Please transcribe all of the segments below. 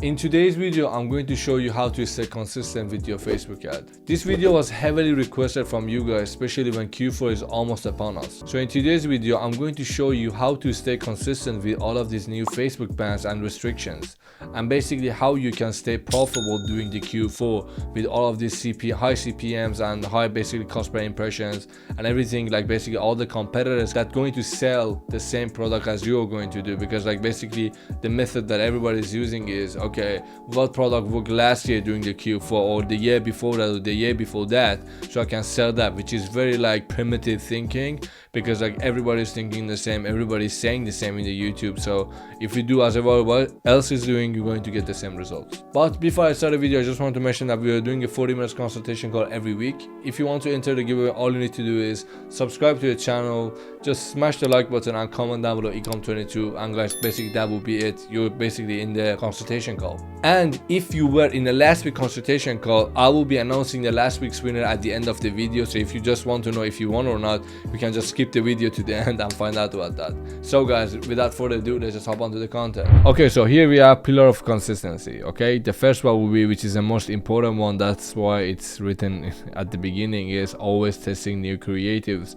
In today's video, I'm going to show you how to stay consistent with your Facebook ad. This video was heavily requested from you guys, especially when Q4 is almost upon us. So in today's video, I'm going to show you how to stay consistent with all of these new Facebook bans and restrictions, and basically how you can stay profitable during the Q4 with all of these high CPMs and high basically cost per impressions and everything, like basically all the competitors that going to sell the same product as you're going to do. Because like basically the method that everybody is using is, okay, what product worked last year during the Q4 or the year before that or the year before that, so I can sell that, which is very like primitive thinking, because like everybody's thinking the same, everybody's saying the same in the YouTube. So if you do as everyone else is doing, you're going to get the same results. But before I start the video, I just want to mention that we are doing a 40 minutes consultation call every week. If you want to enter the giveaway, all you need to do is subscribe to the channel, just smash the like button and comment down below ecom22, and guys, basically that will be it. You're basically in the consultation call. And if you were in the last week consultation call, I will be announcing the last week's winner at the end of the video. So if you just want to know if you won or not, you can just skip the video to the end and find out about that. So guys, without further ado, let's just hop onto the content. Okay, so here we have pillar of consistency. Okay, the first one will be, which is the most important one, that's why it's written at the beginning, is always testing new creatives.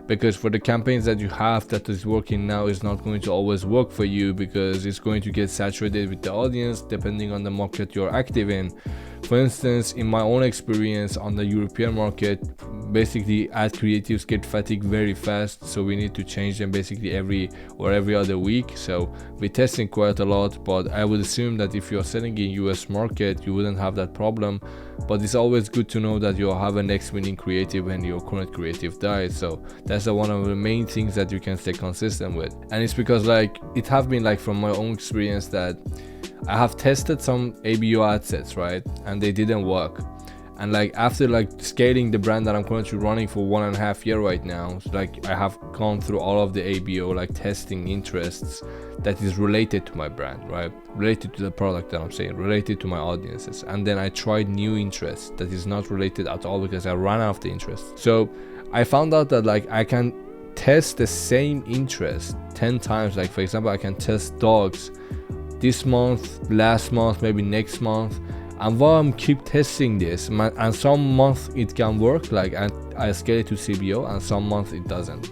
Because for the campaigns that you have that is working now, is not going to always work for you, because it's going to get saturated with the audience depending on the market you're active in. For instance, in my own experience on the European market, basically ad creatives get fatigued very fast, so we need to change them basically every other week. So we're testing quite a lot, but I would assume that if you're selling in US market, you wouldn't have that problem. But it's always good to know that you'll have a next winning creative when your current creative dies. So that's one of the main things that you can stay consistent with. And it's because like it have been like from my own experience that I have tested some ABO ad sets, right, and they didn't work. And like after like scaling the brand that I'm currently running for 1.5 years right now, so like I have gone through all of the ABO like testing interests that is related to my brand, right, related to the product that I'm saying, related to my audiences. And then I tried new interests that is not related at all because I ran out of the interest. So I found out that like I can test the same interest 10 times. Like for example, I can test dogs this month, last month, maybe next month, and while I'm keep testing this, and some month it can work, like I scale it to CBO, and some month it doesn't.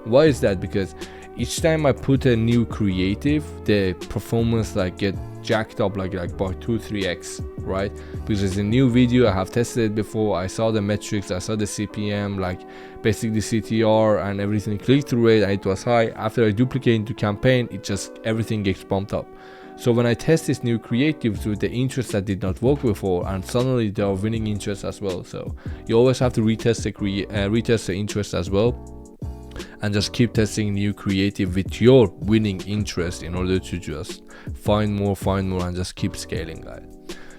Why is that? Because each time I put a new creative, the performance like get jacked up like by 2-3x, right? Because it's a new video, I have tested it before, I saw the metrics, I saw the CPM, like basically CTR and everything, click-through rate, and it was high. After I duplicate into campaign, it just everything gets bumped up. So when I test this new creatives with the interest that did not work before, and suddenly they are winning interest as well. So you always have to retest the interest as well, and just keep testing new creative with your winning interest in order to just find more and just keep scaling, guys.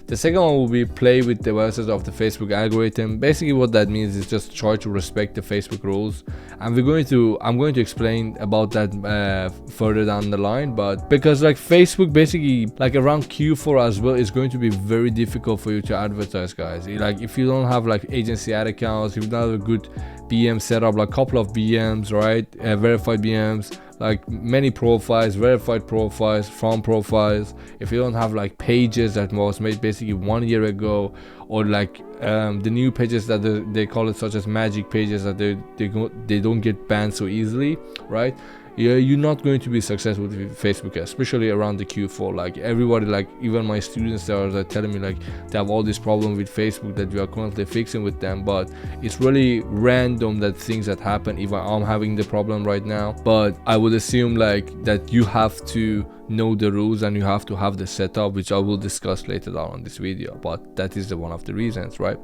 The second one will be play with the verses of the Facebook algorithm. Basically what that means is just try to respect the Facebook rules, and I'm going to explain about that further down the line. But because like Facebook basically like around Q4 as well is going to be very difficult for you to advertise, guys. Like if you don't have like agency ad accounts, if you don't have a good BM setup, like couple of BMs, right, verified BMs, like many profiles, verified profiles, from profiles, if you don't have like pages that was made basically 1 year ago, or like the new pages that they call it, such as magic pages, that they don't get banned so easily, right? Yeah, you're not going to be successful with Facebook, especially around the Q4. Like everybody, like even my students are telling me like they have all this problem with Facebook that we are currently fixing with them. But it's really random that things that happen. Even I'm having the problem right now, but I would assume like that you have to know the rules and you have to have the setup, which I will discuss later on in this video. But that is one of the reasons, right?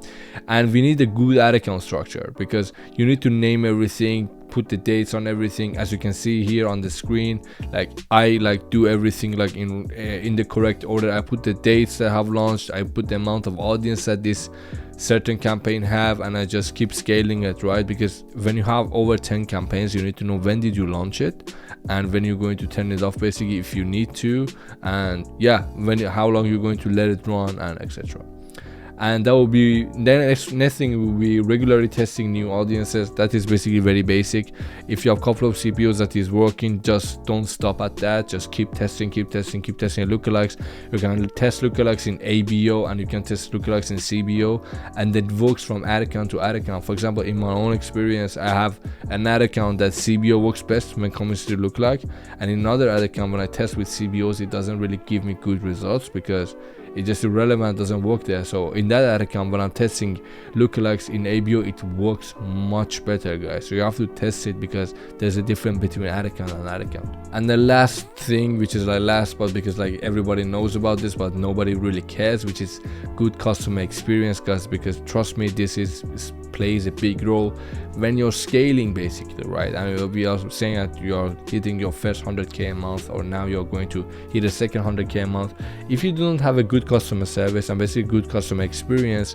And we need a good ad account structure, because you need to name everything, put the dates on everything. As you can see here on the screen, like I like do everything like in the correct order. I put the dates that have launched, I put the amount of audience that this certain campaign have, and I just keep scaling it, right? Because when you have over 10 campaigns, you need to know when did you launch it and when you're going to turn it off, basically, if you need to, and yeah, how long you're going to let it run, and etc. And that will be then next thing will be regularly testing new audiences. That is basically very basic. If you have a couple of CPOs that is working, just don't stop at that. Just keep testing lookalikes. You can test lookalikes in ABO and you can test lookalikes in CBO, and that works from ad account to ad account. For example, in my own experience, I have an ad account that CBO works best when it comes to lookalike, and in another ad account when I test with CBOs, it doesn't really give me good results because it's just irrelevant, doesn't work there. So in that ad account, when I'm testing lookalikes in ABO, it works much better, guys. So you have to test it because there's a difference between ad account and ad account. And the last thing, which is like last, but because like everybody knows about this but nobody really cares, which is good customer experience, guys. Because trust me, this plays a big role when you're scaling, basically, right? And we are saying that you're hitting your first 100k a month, or now you're going to hit a second 100k a month. If you don't have a good customer service and basically good customer experience,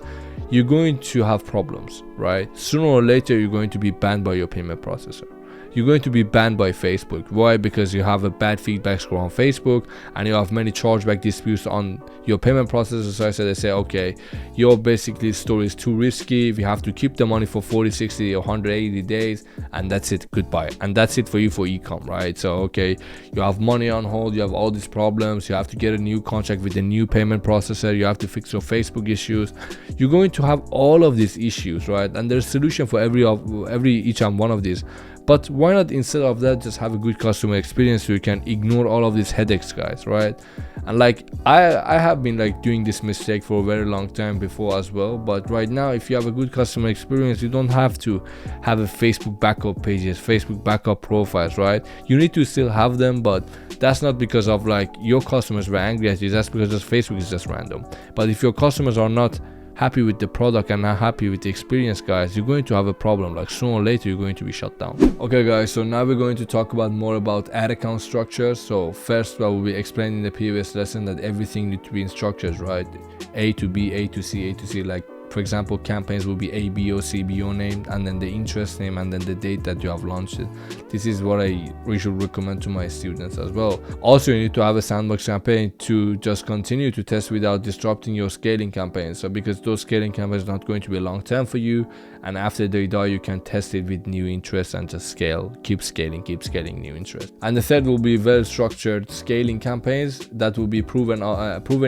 you're going to have problems, right? Sooner or later, you're going to be banned by your payment processor. You're going to be banned by Facebook. Why? Because you have a bad feedback score on Facebook and you have many chargeback disputes on your payment processor. So I said, they say, okay, your basically store is too risky. We have to keep the money for 40, 60 or 180 days, and that's it, goodbye. And that's it for you for ecom, right? So okay, you have money on hold, you have all these problems, you have to get a new contract with a new payment processor, you have to fix your Facebook issues. You're going to have all of these issues, right? And there's a solution for each and one of these. But why not, instead of that, just have a good customer experience so you can ignore all of these headaches, guys, right? And like I have been like doing this mistake for a very long time before as well. But right now, if you have a good customer experience, you don't have to have a Facebook backup pages, Facebook backup profiles, right? You need to still have them, but that's not because of like your customers were angry at you. That's because just Facebook is just random. But if your customers are not happy with the product and not happy with the experience, guys, you're going to have a problem. Like sooner or later, you're going to be shut down. Okay, guys, so now we're going to talk about more about ad account structures. So first, I will be explaining in the previous lesson that everything needs to be in structures, right? A to B, A to C, A to C. Like for example, campaigns will be ABO, CBO name, and then the interest name, and then the date that you have launched it. This is what I usually recommend to my students as well. Also, you need to have a sandbox campaign to just continue to test without disrupting your scaling campaigns. So because those scaling campaigns are not going to be long term for you, and after they die, you can test it with new interests and just keep scaling new interest. And the third will be well structured scaling campaigns that will be proven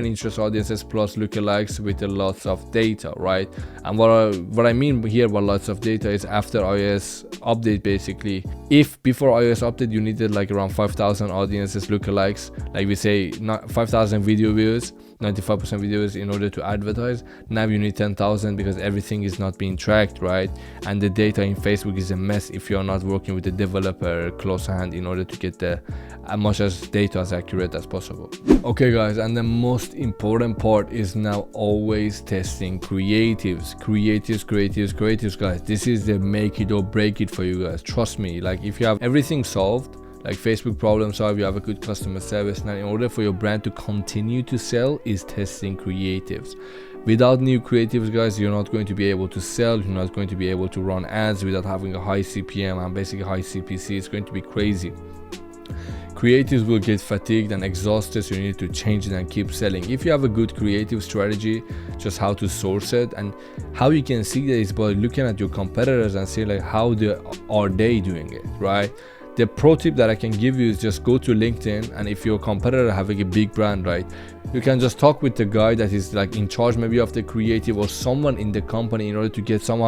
interest audiences plus lookalikes with lots of data, right? And what I mean here by lots of data is after iOS update, basically. If before iOS update you needed like around 5,000 audiences lookalikes, like we say 5,000 video views, 95% videos in order to advertise, now you need 10,000 because everything is not being tracked, right? And the data in Facebook is a mess if you're not working with the developer close hand in order to get the as much as data as accurate as possible. Okay guys, and the most important part is now always testing creatives, guys. This is the make it or break it for you guys. Trust me, like if you have everything solved, like Facebook problem solved, you have a good customer service, now in order for your brand to continue to sell is testing creatives. Without new creatives, guys, you're not going to be able to sell, you're not going to be able to run ads without having a high CPM and basically high CPC. It's going to be crazy. Creatives will get fatigued and exhausted, so you need to change it and keep selling. If you have a good creative strategy, just how to source it, and how you can see that is by looking at your competitors and see like how are they doing it, right? The pro tip that I can give you is just go to LinkedIn, and if your competitor having a big brand, right, you can just talk with the guy that is like in charge maybe of the creative or someone in the company in order to get some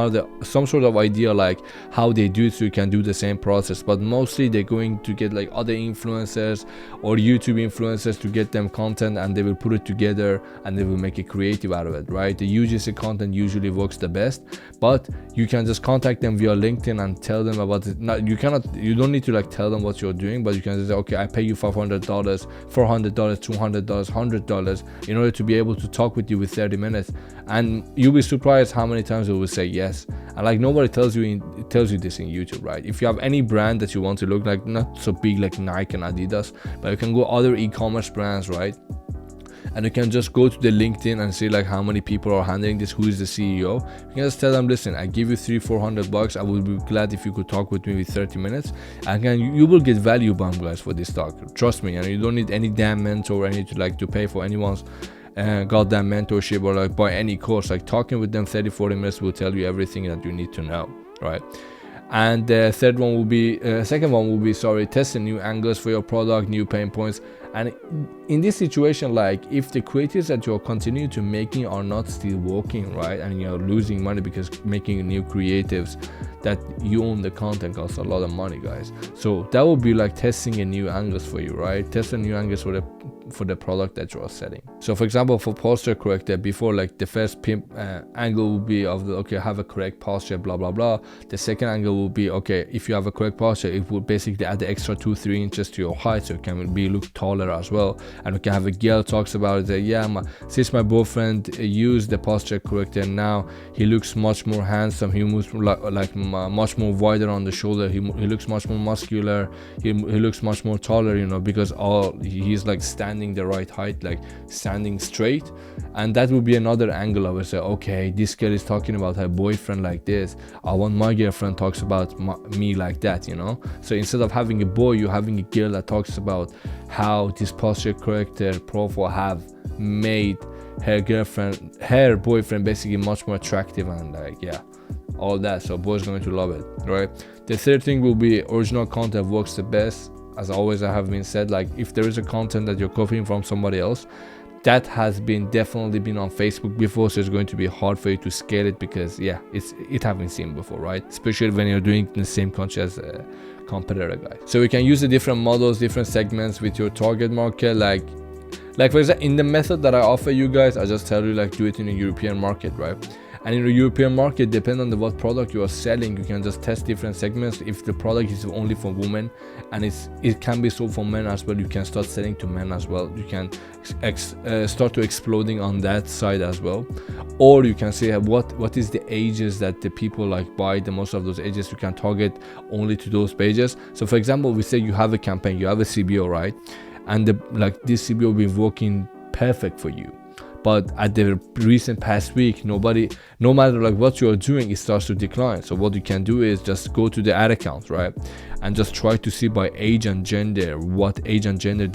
sort of idea like how they do it, so you can do the same process. But mostly they're going to get like other influencers or YouTube influencers to get them content, and they will put it together and they will make a creative out of it, right? The UGC content usually works the best, but you can just contact them via LinkedIn and tell them about it. You don't need to like tell them what you're doing, but you can say, okay, I pay you $500, $400, $200, $100 in order to be able to talk with you with 30 minutes, and you'll be surprised how many times they will say yes. And like nobody tells you this in YouTube, right? If you have any brand that you want to look like, not so big like Nike and Adidas, but you can go other e-commerce brands, right? And you can just go to the LinkedIn and see like how many people are handling this, who is the CEO. You can just tell them, listen, I give you $300-400. I would be glad if you could talk with me with 30 minutes, and you will get value bomb, guys, for this talk. Trust me. And you don't need any damn mentor or anything to pay for anyone's goddamn mentorship or like buy any course. Like talking with them 30-40 minutes will tell you everything that you need to know, right? And the second one will be testing new angles for your product, new pain points. And in this situation, like if the creatives that you're continuing to making are not still working, right, and you're losing money because making new creatives that you own the content costs a lot of money, guys. So that will be like testing a new angles for you, right? Testing new angles for the product that you are selling. So for example, for posture corrector, before, like the first angle will be of okay, have a correct posture, blah blah blah. The second angle will be okay, if you have a correct posture, it will basically add the extra 2-3 inches to your height, so it can be look taller as well. And we can have a girl talks about it that, yeah, since my boyfriend used the posture corrector, now he looks much more handsome, he moves like much more wider on the shoulder, he looks much more muscular, he looks much more taller, you know, because he's like standing the right height, like standing straight. And that would be another angle. I would say, okay, this girl is talking about her boyfriend like this, I want my girlfriend talks about me like that, you know. So instead of having a boy, you're having a girl that talks about how this posture corrector profile have made her boyfriend basically much more attractive, and like, yeah, all that. So boys going to love it, right? The third thing will be original content works the best. As always, I have been said, like if there is a content that you're copying from somebody else, that has definitely been on Facebook before, so it's going to be hard for you to scale it, because yeah, it haven't seen before, right? Especially when you're doing the same country as a competitor, guys. So we can use the different models, different segments with your target market. Like for example, in the method that I offer you guys, I just tell you like do it in a European market, right? And in the European market, depending on what product you are selling, you can just test different segments. If the product is only for women and it can be sold for men as well, you can start selling to men as well. You can start to exploding on that side as well. Or you can say what is the ages that the people like buy, the most of those ages you can target only to those pages. So for example, we say you have a campaign, you have a CBO, right? And this CBO will be working perfect for you. But at the recent past week, no matter like what you are doing, it starts to decline. So what you can do is just go to the ad account, right, and just try to see by age and gender, what age and gender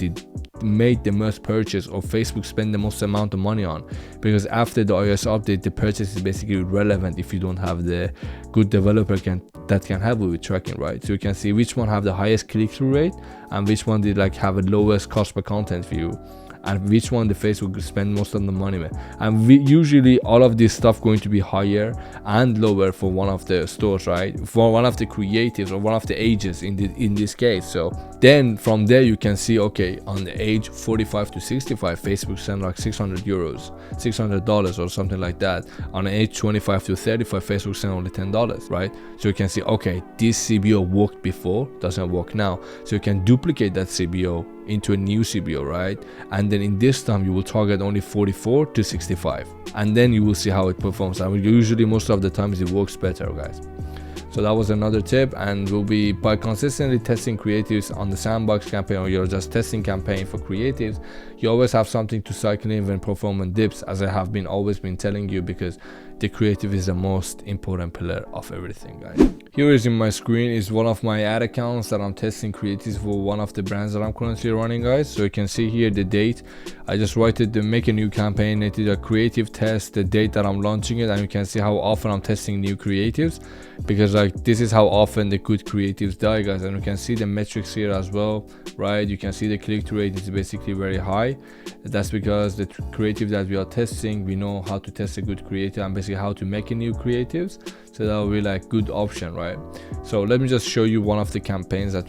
made the most purchase, or Facebook spend the most amount of money on. Because after the iOS update, the purchase is basically irrelevant if you don't have the good developer that can help with tracking, right? So you can see which one have the highest click-through rate and which one did like have a lowest cost per content view, and which one the Facebook spend most of the money with. And usually all of this stuff going to be higher and lower for one of the stores, right, for one of the creatives or one of the ages in this case. So then from there you can see, okay, on the age 45 to 65, Facebook send like $600 or something like that. On age 25 to 35, Facebook send only $10, right? So you can see, okay, this CBO worked before, doesn't work now. So you can duplicate that CBO into a new CBO, right? And then in this time you will target only 44 to 65, and then you will see how it performs. And usually most of the times it works better, guys. So that was another tip. And will be by consistently testing creatives on the sandbox campaign, or you're just testing campaign for creatives, you always have something to cycle in when performance dips, as I have always been telling you, because the creative is the most important pillar of everything, guys. Here is in my screen is one of my ad accounts that I'm testing creatives for one of the brands that I'm currently running, guys. So you can see here the date. I just write it to make a new campaign. I did a creative test, the date that I'm launching it, and you can see how often I'm testing new creatives, because like this is how often the good creatives die, guys. And you can see the metrics here as well, right? You can see the click-through rate is basically very high. That's because the creative that we are testing, we know how to test a good creative and basically how to make a new creatives. So that will be like good option, right? So let me just show you one of the campaigns that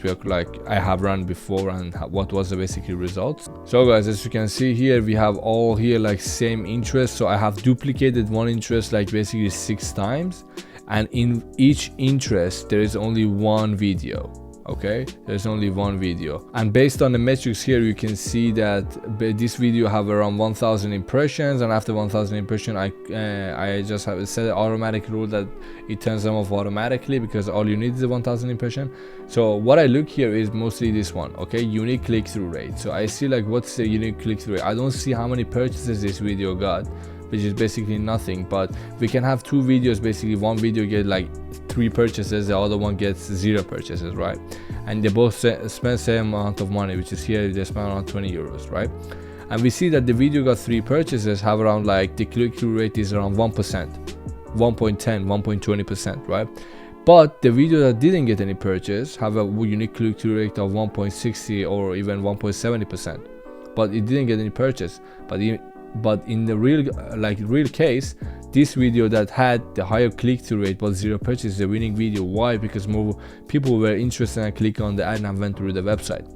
I have run before and what was the basically results. So guys, as you can see here, we have all here like same interest. So I have duplicated one interest like basically 6 times, and in each interest there is only one video. Okay, there's only one video, and based on the metrics here you can see that this video have around 1,000 impressions, and after 1,000 impressions I just have set an automatic rule that it turns them off automatically, because all you need is a 1,000 impression. So what I look here is mostly this one, okay, unique click-through rate. So I see like what's the unique click-through rate. I don't see how many purchases this video got, which is basically nothing, but we can have 2 videos. Basically one video get like 3 purchases, the other one gets 0 purchases, right? And they both spend same amount of money, which is here they spend around 20 euros, right? and we see that the video got 3 purchases, have around like the click-through rate is around 1%, 1.10, 1.20%, right? But the video that didn't get any purchase have a unique click-through rate of 1.60 or even 1.70%, but it didn't get any purchase. But in the real case, this video that had the higher click-through rate but 0 purchase is a winning video. Why? Because more people were interested and click on the ad and went through the website.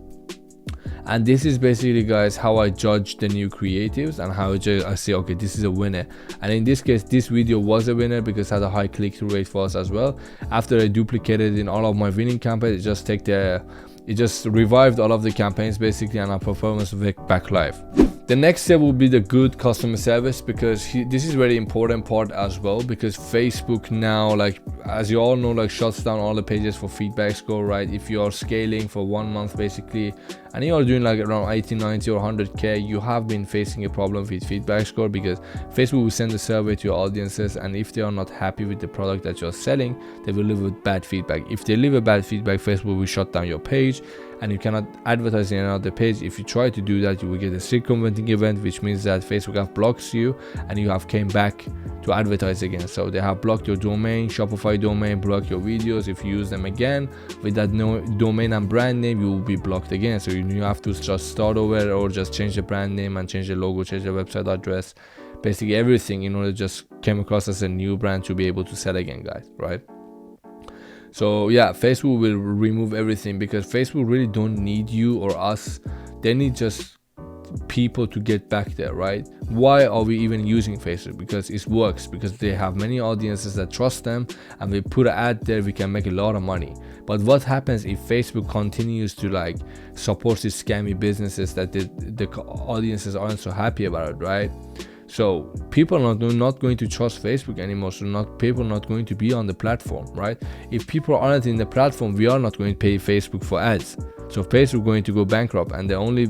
And this is basically, guys, how I judge the new creatives and how I say, okay, this is a winner. And in this case, this video was a winner because it had a high click-through rate for us as well. After I duplicated in all of my winning campaigns, it just revived all of the campaigns basically, and our performance went back live. The next step will be the good customer service, because this is very important part as well, because Facebook now, like as you all know, like shuts down all the pages for feedback score, right? If you are scaling for 1 month basically, and you are doing like around 80, 90 or 100k, you have been facing a problem with feedback score, because Facebook will send a survey to your audiences, and if they are not happy with the product that you're selling, they will leave with bad feedback. If they leave a bad feedback, Facebook will shut down your page and you cannot advertise in another page. If you try to do that, you will get a circumventing event, which means that Facebook have blocks you and you have came back to advertise again. So they have blocked your domain, Shopify domain, block your videos. If you use them again with that domain and brand name, you will be blocked again. So you have to just start over, or just change the brand name and change the logo, change the website address, basically everything, in order to just come across as a new brand to be able to sell again, guys, right? So yeah, Facebook will remove everything, because Facebook really don't need you or us. They need just people to get back there, right? Why are we even using Facebook? Because it works, because they have many audiences that trust them, and we put an ad there, we can make a lot of money. But what happens if Facebook continues to like support these scammy businesses that the audiences aren't so happy about it, right? So people are not going to trust Facebook anymore. So people not going to be on the platform, right? If people aren't in the platform, we are not going to pay Facebook for ads. So Facebook going to go bankrupt, and the only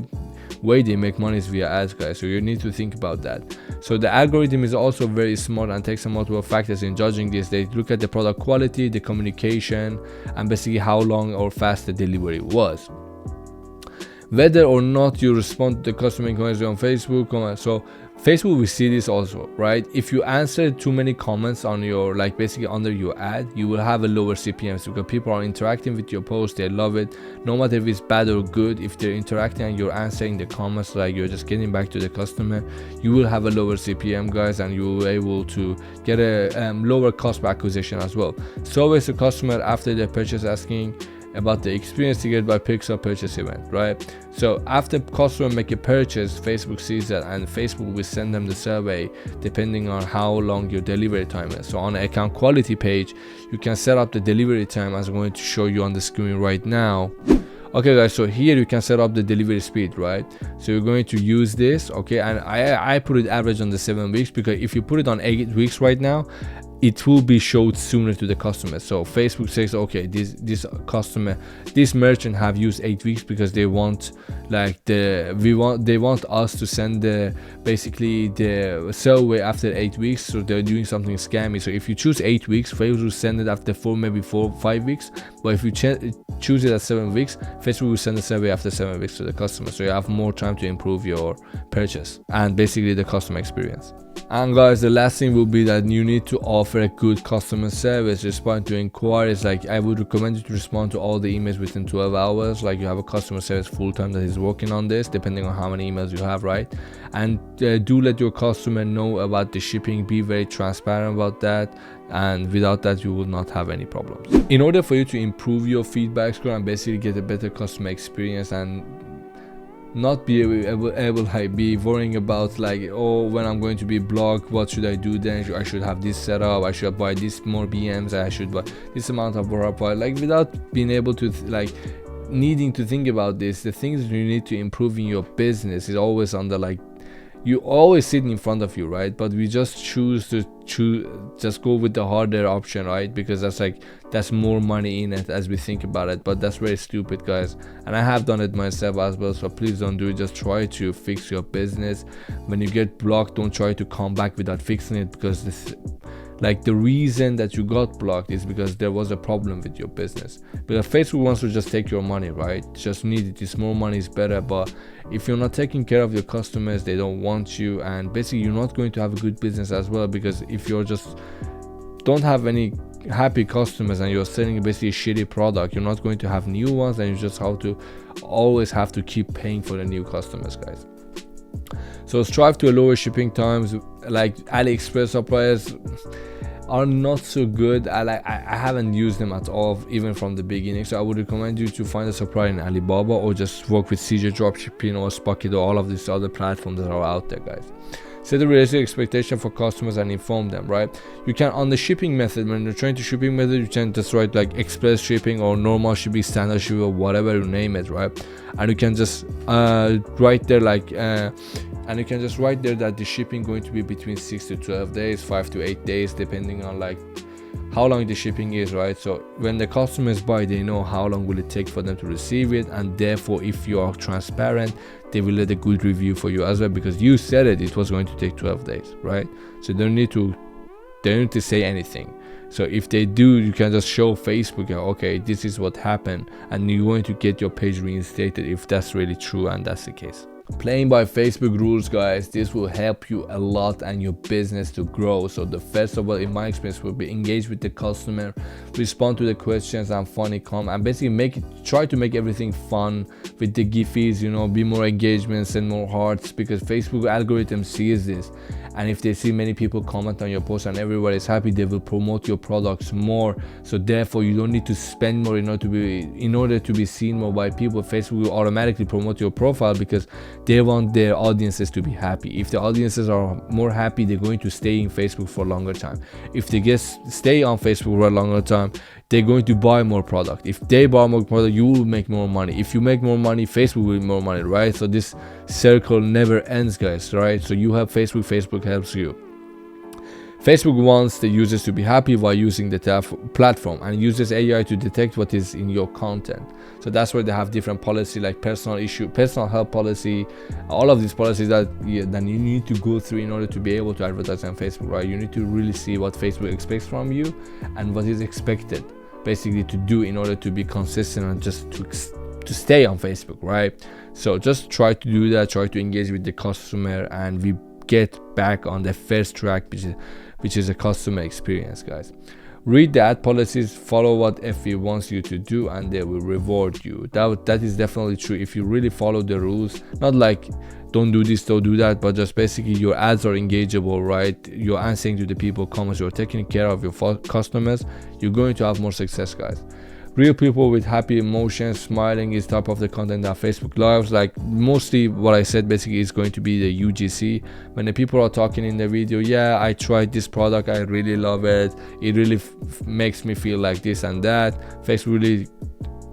way they make money is via ads, guys. So you need to think about that. So the algorithm is also very smart and takes some multiple factors in judging this. They look at the product quality, the communication, and basically how long or fast the delivery was. Whether or not you respond to the customer inquiries on Facebook, so Facebook will see this also, right? If you answer too many comments on your, like basically under your ad, you will have a lower CPMs, because people are interacting with your post, they love it, no matter if it's bad or good. If they're interacting and you're answering the comments, like you're just getting back to the customer, you will have a lower CPM, guys, and you will be able to get a lower cost per acquisition as well. So always the customer after their purchase asking about the experience to get by picks up purchase event, right? So after customer make a purchase, Facebook sees that, and Facebook will send them the survey depending on how long your delivery time is. So on the account quality page, you can set up the delivery time, as I'm going to show you on the screen right now. Okay, guys, so here you can set up the delivery speed, right? So you're going to use this, okay, and I put it average on the 7 weeks, because if you put it on 8 weeks right now, it will be showed sooner to the customer. So Facebook says, okay, this customer, this merchant have used 8 weeks, because they want like they want us to send basically the survey after 8 weeks. So they're doing something scammy. So if you choose 8 weeks, Facebook will send it after 5 weeks. But if you choose it at 7 weeks, Facebook will send the survey after 7 weeks to the customer. So you have more time to improve your purchase and basically the customer experience. And guys, the last thing will be that you need to offer a good customer service. Respond to inquiries. Like I would recommend you to respond to all the emails within 12 hours. Like you have a customer service full-time that is working on this, depending on how many emails you have, right? And do let your customer know about the shipping. Be very transparent about that, and without that you will not have any problems. In order for you to improve your feedback score and basically get a better customer experience, and not be able like be worrying about like, oh, when I'm going to be blocked, what should I do then? I should have this set up, I should buy this more BMs, I should buy this amount of Wi-Fi. Like without being able to like needing to think about this, the things you need to improve in your business is always on the like, you always sit in front of you, right? But we just choose to just go with the harder option, right? Because that's more money in it as we think about it. But that's very stupid, guys, and I have done it myself as well. So please don't do it. Just try to fix your business. When you get blocked, don't try to come back without fixing it, because like the reason that you got blocked is because there was a problem with your business. Because Facebook wants to just take your money, right? Just need it. It's more money is better. But if you're not taking care of your customers, they don't want you, and basically you're not going to have a good business as well. Because if you're just don't have any happy customers and you're selling basically a shitty product, you're not going to have new ones, and you just always have to keep paying for the new customers, guys. So strive to lower shipping times. Like AliExpress suppliers are not so good. I haven't used them at all, even from the beginning. So I would recommend you to find a supplier in Alibaba, or just work with CJ Dropshipping or Spocket or all of these other platforms that are out there, guys. Set a realistic expectation for customers and inform them, right? You can, on the shipping method, when you're trying to shipping method, you can just write like express shipping or normal shipping, standard shipping, or whatever you name it, right? And you can just write there like and you can just write there that the shipping going to be between 6 to 12 days, 5 to 8 days, depending on like how long the shipping is, right? So when the customers buy, they know how long will it take for them to receive it, and therefore if you are transparent, they will let a good review for you as well, because you said it was going to take 12 days, right? So they don't need to say anything. So if they do, you can just show Facebook, okay, this is what happened, and you're going to get your page reinstated if that's really true and that's the case. Playing by Facebook rules, guys, this will help you a lot and your business to grow. So the first of all, in my experience, will be engage with the customer, respond to the questions and funny comment, and basically try to make everything fun with the giffies, be more engagements and more hearts, because Facebook algorithm sees this, and if they see many people comment on your post and everybody is happy, they will promote your products more. So therefore you don't need to spend more in order to be seen more by people. Facebook will automatically promote your profile because they want their audiences to be happy. If the audiences are more happy, they're going to stay in Facebook for a longer time. If they stay on Facebook for a longer time, they're going to buy more product. If they buy more product, you will make more money. If you make more money, Facebook will make more money, right? So this circle never ends, guys, right? So you have Facebook, Facebook helps you. Facebook wants the users to be happy while using the platform, and uses AI to detect what is in your content. So that's why they have different policy, like personal health policy, all of these policies that you need to go through in order to be able to advertise on Facebook, right? You need to really see what Facebook expects from you and what is expected basically to do in order to be consistent and just to stay on Facebook, right? So just try to do that, try to engage with the customer, and we get back on the first track, which is a customer experience, guys. Read the ad policies, follow what FB wants you to do, and they will reward you. That is definitely true. If you really follow the rules, not like don't do this, don't do that, but just basically your ads are engageable, right? You're answering to the people comments, you're taking care of your customers, you're going to have more success, guys. Real people with happy emotions, smiling is top of the content that Facebook loves. Like mostly what I said basically is going to be the UGC. When the people are talking in the video, yeah, I tried this product, I really love it, it really makes me feel like this and that. Facebook really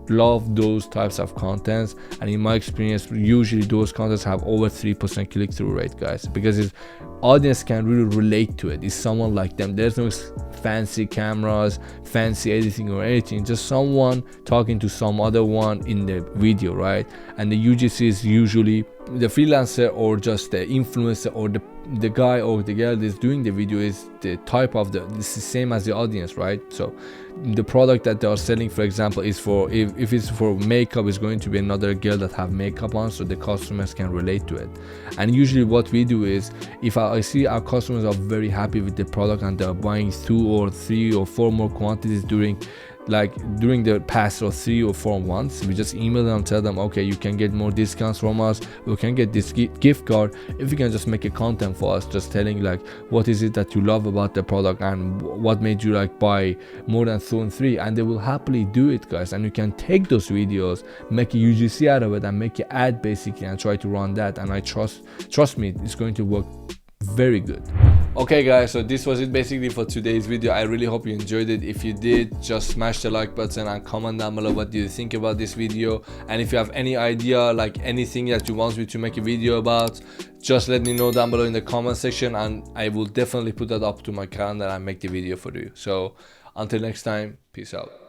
love those types of contents, and in my experience usually those contents have over 3% click-through rate, guys, because his audience can really relate to it. It's someone like them. There's no fancy cameras, fancy editing or anything, just someone talking to some other one in the video, right? And the UGC is usually the freelancer or just the influencer or the guy or the girl that's doing the video is the type of it's the same as the audience, right? So the product that they are selling, for example, is for if it's for makeup, is going to be another girl that have makeup on, so the customers can relate to it. And usually what we do is, if I see our customers are very happy with the product and they're buying 2 or 3 or 4 more quantities during the past 3 or 4 months, we just email them and tell them, okay, you can get more discounts from us, we can get this gift card if you can just make a content for us, just telling like what is it that you love about the product and what made you like buy more than 2 and 3, and they will happily do it, guys. And you can take those videos, make a UGC out of it, and make an ad basically, and try to run that, and I trust me, it's going to work very good. Okay guys, so this was it basically for today's video. I really hope you enjoyed it. If you did, just smash the like button and comment down below what do you think about this video, and if you have any idea, like anything that you want me to make a video about, just let me know down below in the comment section, and I will definitely put that up to my calendar and make the video for you. So until next time, peace out.